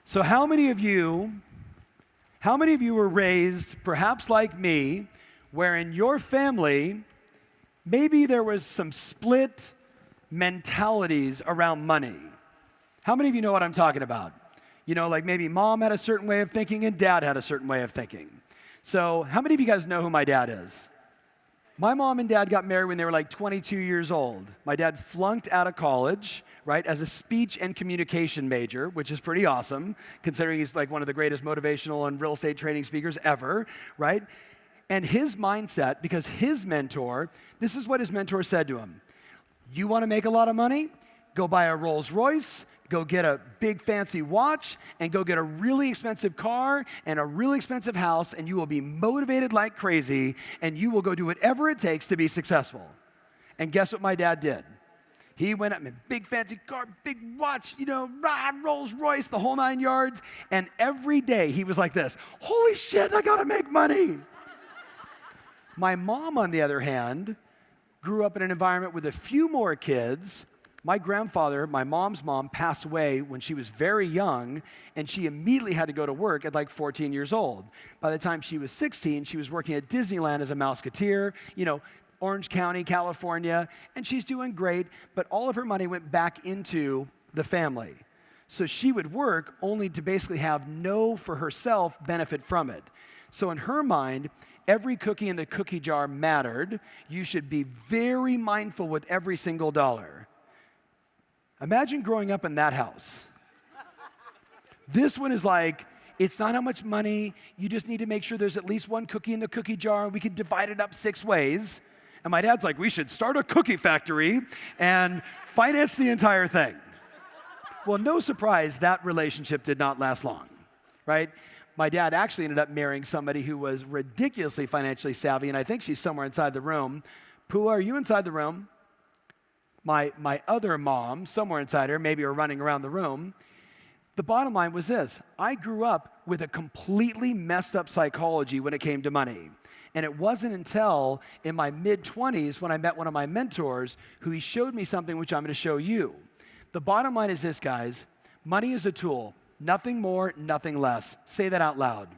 So how many of you were raised, perhaps like me, where in your family, maybe there was some split mentalities around money? How many of you know what I'm talking about? You know, like maybe mom had a certain way of thinking and dad had a certain way of thinking. So how many of you guys know who my dad is? My mom and dad got married when they were like 22 years old. My dad flunked out of college, right, as a speech and communication major, which is pretty awesome, considering he's like one of the greatest motivational and real estate training speakers ever, right? And his mindset, because his mentor, this is what his mentor said to him. You want to make a lot of money? Go buy a Rolls Royce, go get a big fancy watch, and go get a really expensive car and a really expensive house, and you will be motivated like crazy, and you will go do whatever it takes to be successful. And guess what my dad did? He went up in a big fancy car, big watch, Rolls Royce, the whole 9 yards, and every day he was like this, holy shit, I gotta make money. My mom, on the other hand, grew up in an environment with a few more kids. My grandfather, my mom's mom, passed away when she was very young, and she immediately had to go to work at like 14 years old. By the time she was 16, she was working at Disneyland as a Mouseketeer, Orange County, California, and she's doing great, but all of her money went back into the family. So she would work only to basically have no, for herself, benefit from it. So in her mind, every cookie in the cookie jar mattered. You should be very mindful with every single dollar. Imagine growing up in that house. This one is like, it's not how much money, you just need to make sure there's at least one cookie in the cookie jar, and we can divide it up 6 ways. And my dad's like, we should start a cookie factory and finance the entire thing. Well, no surprise, that relationship did not last long, right? My dad actually ended up marrying somebody who was ridiculously financially savvy, and I think she's somewhere inside the room. Pua, are you inside the room? My other mom, somewhere inside her, maybe are running around the room. The bottom line was this. I grew up with a completely messed up psychology when it came to money. And it wasn't until in my mid-20s when I met one of my mentors who he showed me something which I'm going to show you. The bottom line is this, guys. Money is a tool. Nothing more, nothing less. Say that out loud.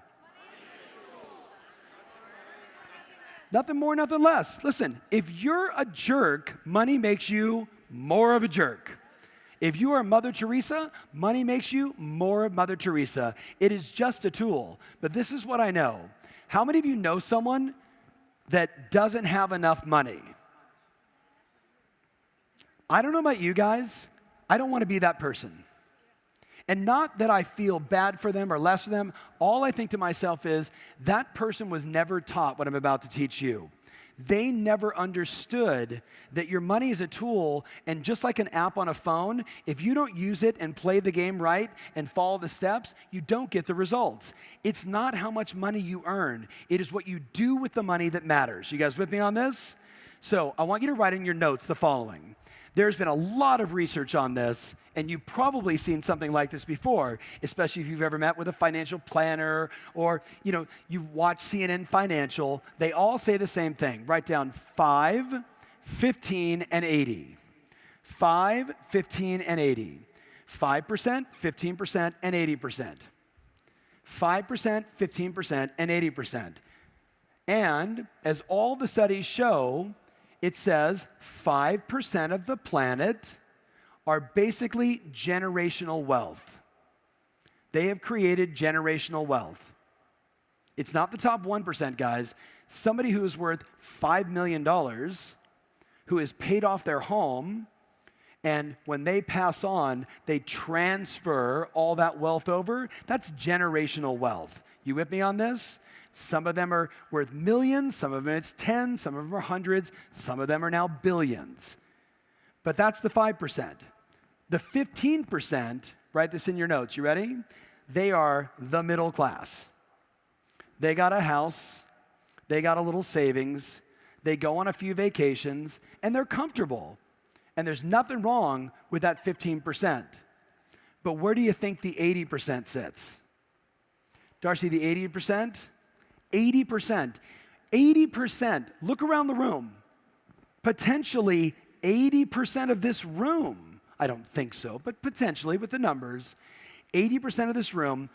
Nothing more, nothing less. Listen, if you're a jerk, money makes you more of a jerk. If you are Mother Teresa, money makes you more of Mother Teresa. It is just a tool. But this is what I know. How many of you know someone that doesn't have enough money? I don't know about you guys. I don't want to be that person. And not that I feel bad for them or less for them. All I think to myself is, that person was never taught what I'm about to teach you. They never understood that your money is a tool, and just like an app on a phone, if you don't use it and play the game right and follow the steps, you don't get the results. It's not how much money you earn. It is what you do with the money that matters. You guys with me on this? So I want you to write in your notes the following. There's been a lot of research on this, and you've probably seen something like this before, especially if you've ever met with a financial planner or, you've watched CNN Financial. They all say the same thing. Write down 5, 15, and 80. 5, 15, and 80. 5%, 15%, and 80%. 5%, 15%, and 80%. And as all the studies show, it says 5% of the planet are basically generational wealth. They have created generational wealth. It's not the top 1%, guys. Somebody who is worth $5 million, who has paid off their home, and when they pass on, they transfer all that wealth over. That's generational wealth. You with me on this? Some of them are worth millions, some of them it's 10, some of them are hundreds, some of them are now billions. But that's the 5%. The 15%, write this in your notes, you ready? They are the middle class. They got a house, they got a little savings, they go on a few vacations, and they're comfortable. And there's nothing wrong with that 15%. But where do you think the 80% sits? Darcy, the 80%? 80%. 80%. Look around the room. Potentially 80% of this room, I don't think so, but potentially with the numbers, 80% of this room,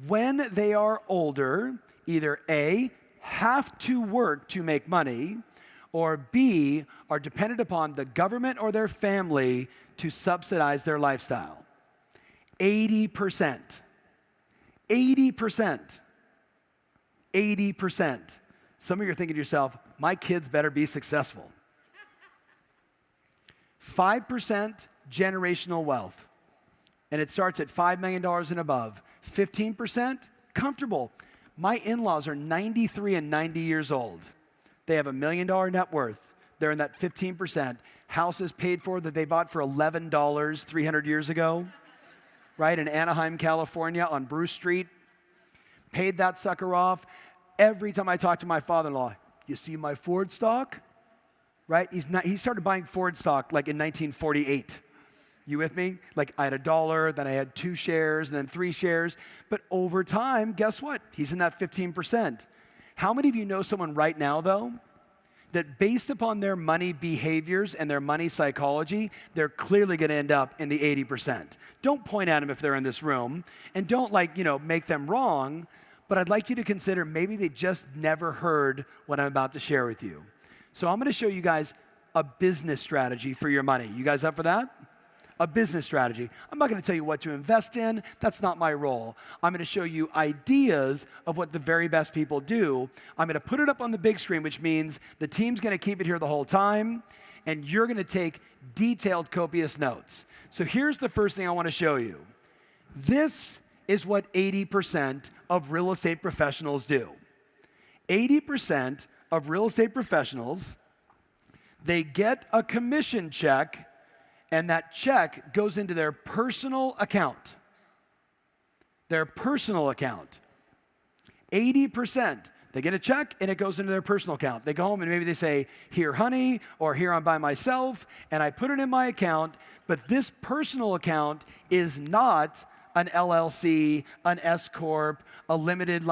when they are older, either A, have to work to make money, or B, are dependent upon the government or their family to subsidize their lifestyle. 80%. 80%. 80%. Some of you are thinking to yourself, my kids better be successful. 5% generational wealth. And it starts at $5 million and above. 15%, comfortable. My in-laws are 93 and 90 years old. They have $1 million net worth. They're in that 15%. Houses paid for that they bought for $11 300 years ago, right? In Anaheim, California on Bruce Street. Paid that sucker off. Every time I talk to my father-in-law, you see my Ford stock? Right? He started buying Ford stock like in 1948. You with me? Like I had $1, then I had 2 shares, and then 3 shares. But over time, guess what? He's in that 15%. How many of you know someone right now, though, that based upon their money behaviors and their money psychology, they're clearly going to end up in the 80%? Don't point at them if they're in this room, and don't make them wrong, but I'd like you to consider maybe they just never heard what I'm about to share with you. So I'm going to show you guys a business strategy for your money. You guys up for that? A business strategy. I'm not going to tell you what to invest in. That's not my role. I'm going to show you ideas of what the very best people do. I'm going to put it up on the big screen, which means the team's going to keep it here the whole time, and you're going to take detailed, copious notes. So here's the first thing I want to show you. This is what 80% of real estate professionals do. 80% of real estate professionals, they get a commission check, and that check goes into their personal account. Their personal account. 80%. They get a check and it goes into their personal account. They go home and maybe they say, here, honey, or here, I'm by myself, and I put it in my account, but this personal account is not an LLC, an S Corp, a limited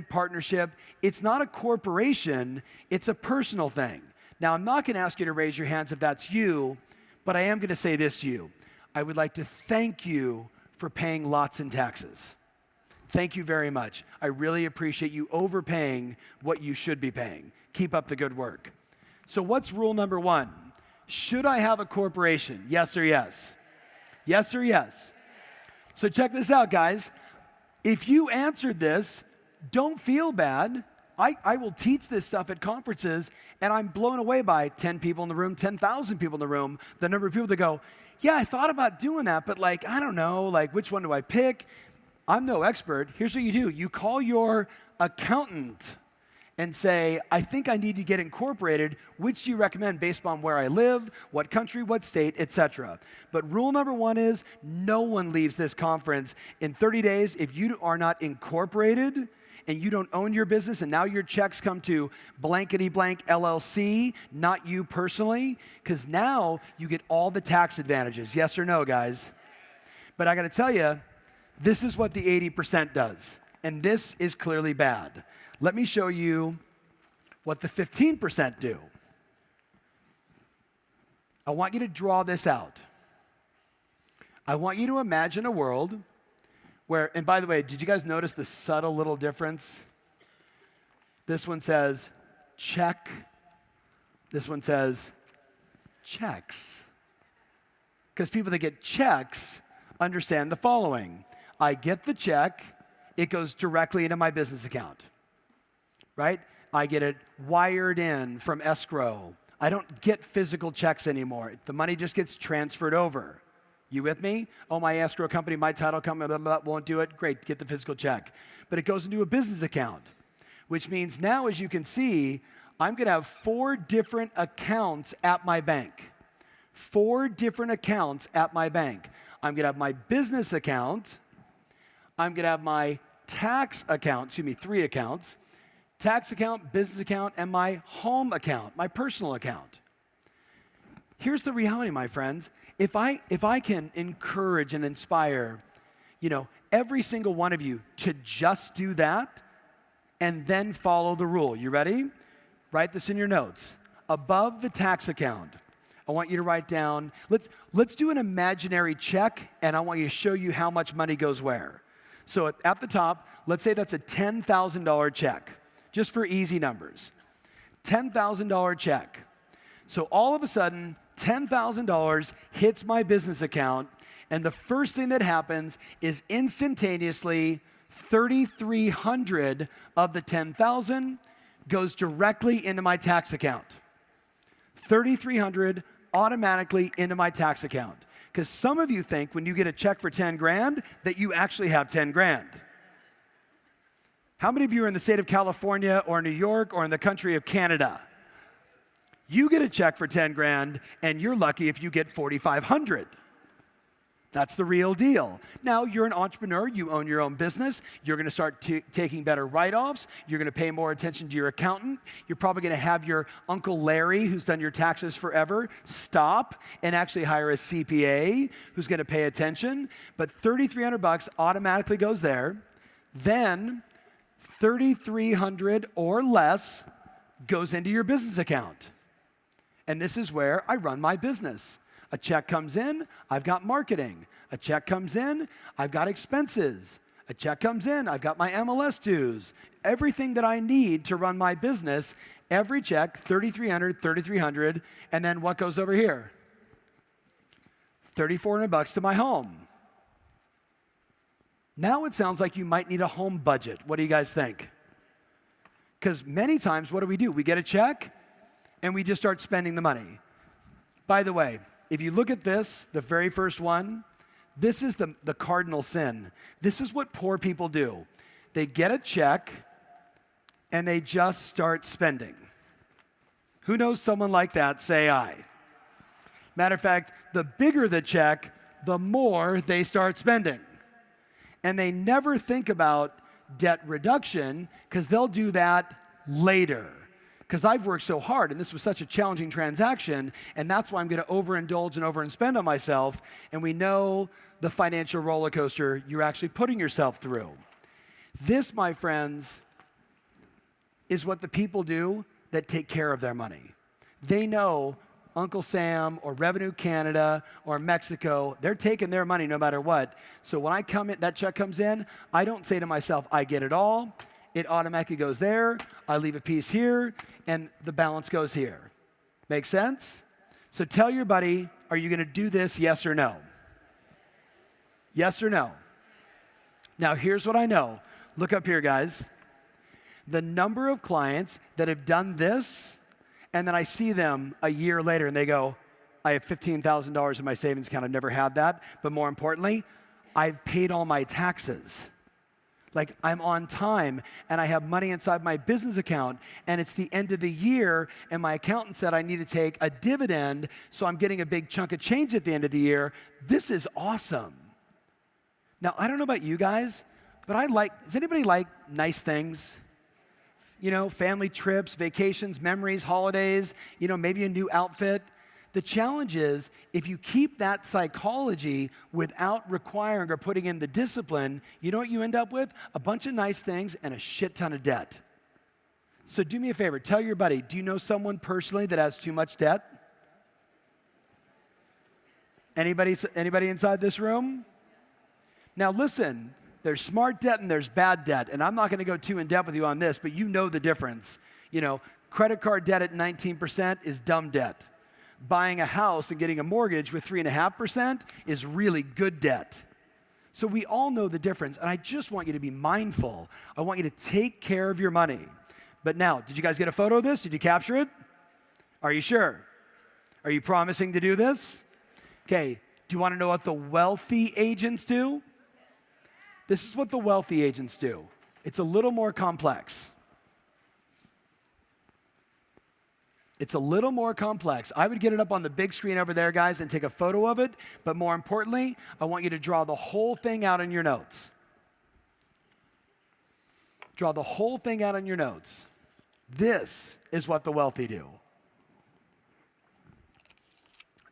partnership. It's not a corporation, it's a personal thing. Now, I'm not going to ask you to raise your hands if that's you, but I am going to say this to you. I would like to thank you for paying lots in taxes. Thank you very much. I really appreciate you overpaying what you should be paying. Keep up the good work. So what's rule number 1? Should I have a corporation? Yes or yes? Yes or yes? So check this out, guys. If you answered this, don't feel bad. I will teach this stuff at conferences, and I'm blown away by 10 people in the room, 10,000 people in the room, the number of people that go, yeah, I thought about doing that, but I don't know, which one do I pick? I'm no expert. Here's what you do. You call your accountant and say, I think I need to get incorporated. Which do you recommend based on where I live, what country, what state, etc.? But rule number 1 is no one leaves this conference in 30 days if you are not incorporated and you don't own your business, and now your checks come to blankety blank LLC, not you personally, because now you get all the tax advantages. Yes or no, guys? But I got to tell you, this is what the 80% does, and this is clearly bad. Let me show you what the 15% do. I want you to draw this out. I want you to imagine a world where, and by the way, did you guys notice the subtle little difference? This one says check. This one says checks. Because people that get checks understand the following. I get the check, it goes directly into my business account, right? I get it wired in from escrow. I don't get physical checks anymore. The money just gets transferred over. You with me? Oh, my escrow company, my title company, blah, blah, blah, won't do it. Great, get the physical check. But it goes into a business account, which means now, as you can see, I'm going to have 4 different accounts at my bank. 4 different accounts at my bank. I'm going to have my business account. I'm going to have my tax account, 3 accounts. Tax account, business account, and my home account, my personal account. Here's the reality, my friends. If I can encourage and inspire, every single one of you to just do that and then follow the rule. You ready? Write this in your notes. Above the tax account, I want you to write down, let's do an imaginary check, and I want you to show you how much money goes where. So at the top, let's say that's a $10,000 check, just for easy numbers. $10,000 check. So all of a sudden, $10,000 hits my business account, and the first thing that happens is instantaneously 3,300 of the 10,000 goes directly into my tax account. 3,300 automatically into my tax account. Because some of you think when you get a check for 10 grand that you actually have 10 grand. How many of you are in the state of California or New York or in the country of Canada? You get a check for 10 grand and you're lucky if you get 4,500. That's the real deal. Now, you're an entrepreneur, you own your own business, you're gonna start taking better write-offs, you're gonna pay more attention to your accountant, you're probably gonna have your Uncle Larry, who's done your taxes forever, stop and actually hire a CPA who's gonna pay attention, but $3,300 automatically goes there. Then, 3,300 or less goes into your business account. And this is where I run my business. A check comes in, I've got marketing. A check comes in, I've got expenses. A check comes in, I've got my MLS dues. Everything that I need to run my business, every check, 3,300, 3,300, and then what goes over here? $3,400 to my home. Now it sounds like you might need a home budget. What do you guys think? Because many times, what do? We get a check, and we just start spending the money. By the way, if you look at this, the very first one, this is the cardinal sin. This is what poor people do. They get a check, and they just start spending. Who knows someone like that? Say aye. Matter of fact, the bigger the check, the more they start spending. And they never think about debt reduction, because they'll do that later. Because I've worked so hard, and this was such a challenging transaction, and that's why I'm going to overindulge and overspend on myself, and we know the financial roller coaster you're actually putting yourself through. This, my friends, is what the people do that take care of their money. They know Uncle Sam or Revenue Canada or Mexico, they're taking their money no matter what. So when I come in, that check comes in, I don't say to myself, I get it all. It automatically goes there, I leave a piece here, and the balance goes here. Make sense? So tell your buddy, are you gonna do this, yes or no? Yes or no? Now here's what I know. Look up here, guys. The number of clients that have done this, and then I see them a year later and they go, I have $15,000 in my savings account, I've never had that, but more importantly, I've paid all my taxes. Like, I'm on time, and I have money inside my business account, and it's the end of the year, and my accountant said I need to take a dividend, so I'm getting a big chunk of change at the end of the year. This is awesome. Now, I don't know about you guys, but does anybody like nice things? You know, family trips, vacations, memories, holidays, you know, maybe a new outfit. The challenge is, if you keep that psychology without requiring or putting in the discipline, you know what you end up with? A bunch of nice things and a shit ton of debt. So do me a favor, tell your buddy, do you know someone personally that has too much debt? Anybody inside this room? Now listen, there's smart debt and there's bad debt, and I'm not gonna go too in depth with you on this, but you know the difference. You know, credit card debt at 19% is dumb debt. Buying a house and getting a mortgage with 3.5% is really good debt. So we all know the difference, and I just want you to be mindful. I want you to take care of your money. But now, did you guys get a photo of this? Did you capture it? Are you sure? Are you promising to do this? Okay, do you want to know what the wealthy agents do? This is what the wealthy agents do. It's a little more complex. It's a little more complex. I would get it up on the big screen over there, guys, and take a photo of it. But more importantly, I want you to draw the whole thing out in your notes. Draw the whole thing out in your notes. This is what the wealthy do.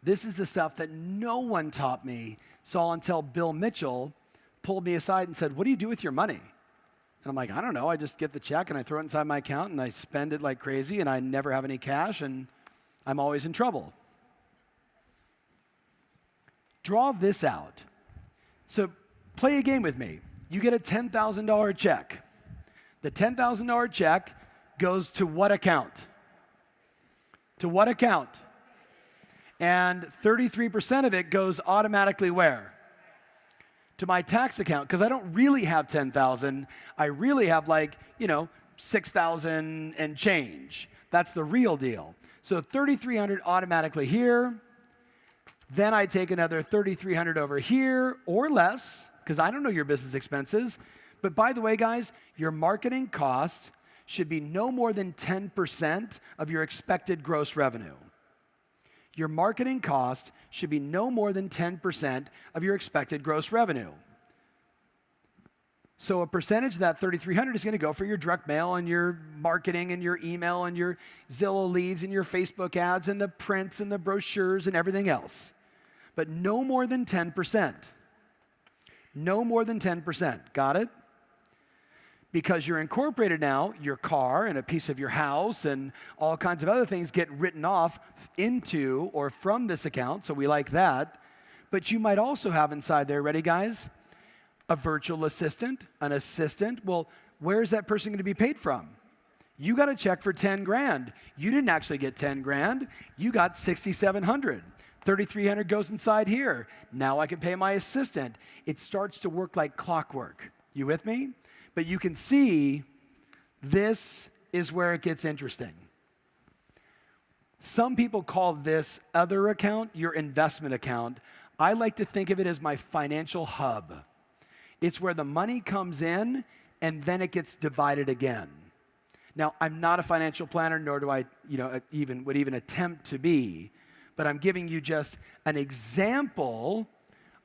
This is the stuff that no one taught me, saw until Bill Mitchell pulled me aside and said, what do you do with your money? And I'm like, I don't know, I just get the check and I throw it inside my account and I spend it like crazy and I never have any cash and I'm always in trouble. Draw this out. So play a game with me. You get a $10,000 check. The $10,000 check goes to what account? To what account? And 33% of it goes automatically where? To my tax account, because I don't really have 10,000. I really have 6,000 and change. That's the real deal. So 3,300 automatically here. Then I take another 3,300 over here or less, because I don't know your business expenses. But by the way, guys, your marketing cost should be no more than 10% of your expected gross revenue. Your marketing cost should be no more than 10% of your expected gross revenue. So a percentage of that 3,300 is going to go for your direct mail and your marketing and your email and your Zillow leads and your Facebook ads and the prints and the brochures and everything else. But no more than 10%. No more than 10%. Got it? Because you're incorporated now, your car and a piece of your house and all kinds of other things get written off into or from this account, so we like that. But you might also have inside there, ready guys? A virtual assistant, an assistant. Well, where is that person going to be paid from? You got a check for 10 grand. You didn't actually get 10 grand. You got 6,700. 3,300 goes inside here. Now I can pay my assistant. It starts to work like clockwork. You with me? But you can see this is where it gets interesting. Some people call this other account your investment account. I like to think of it as my financial hub. It's where the money comes in and then it gets divided again. Now, I'm not a financial planner, nor do I, even attempt to be, but I'm giving you just an example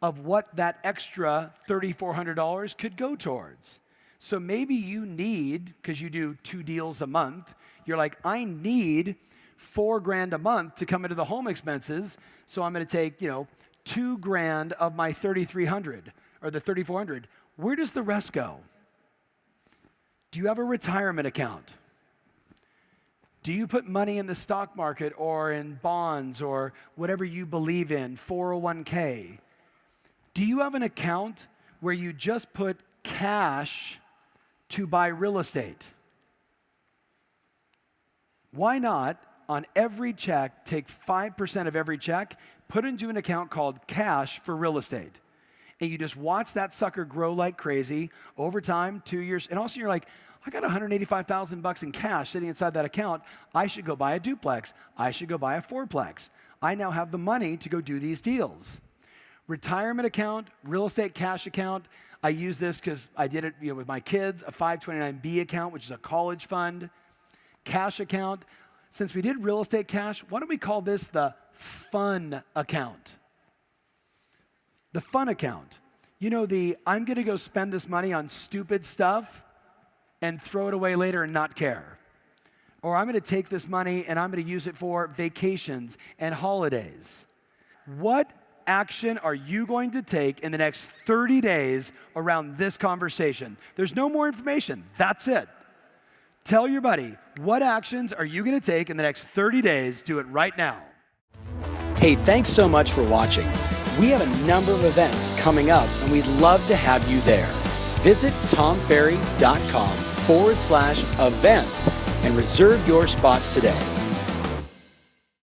of what that extra $3,400 could go towards. So maybe you need, because you do 2 deals a month, you're like, I need $4,000 a month to come into the home expenses, so I'm going to take, $2,000 of my 3,300 or the 3,400. Where does the rest go? Do you have a retirement account? Do you put money in the stock market or in bonds or whatever you believe in, 401k? Do you have an account where you just put cash to buy real estate? Why not, on every check, take 5% of every check, put it into an account called cash for real estate? And you just watch that sucker grow like crazy over time, 2 years, and also you're like, I got $185,000 in cash sitting inside that account. I should go buy a duplex. I should go buy a fourplex. I now have the money to go do these deals. Retirement account, real estate cash account. I use this because I did it with my kids, a 529B account, which is a college fund. Cash account. Since we did real estate cash, why don't we call this the fun account? The fun account. I'm going to go spend this money on stupid stuff and throw it away later and not care. Or I'm going to take this money and I'm going to use it for vacations and holidays. What action are you going to take in the next 30 days around this conversation? There's no more information. That's it. Tell your buddy, what actions are you going to take in the next 30 days? Do it right now. Hey, thanks so much for watching. We have a number of events coming up and we'd love to have you there. Visit tomferry.com/events and reserve your spot today.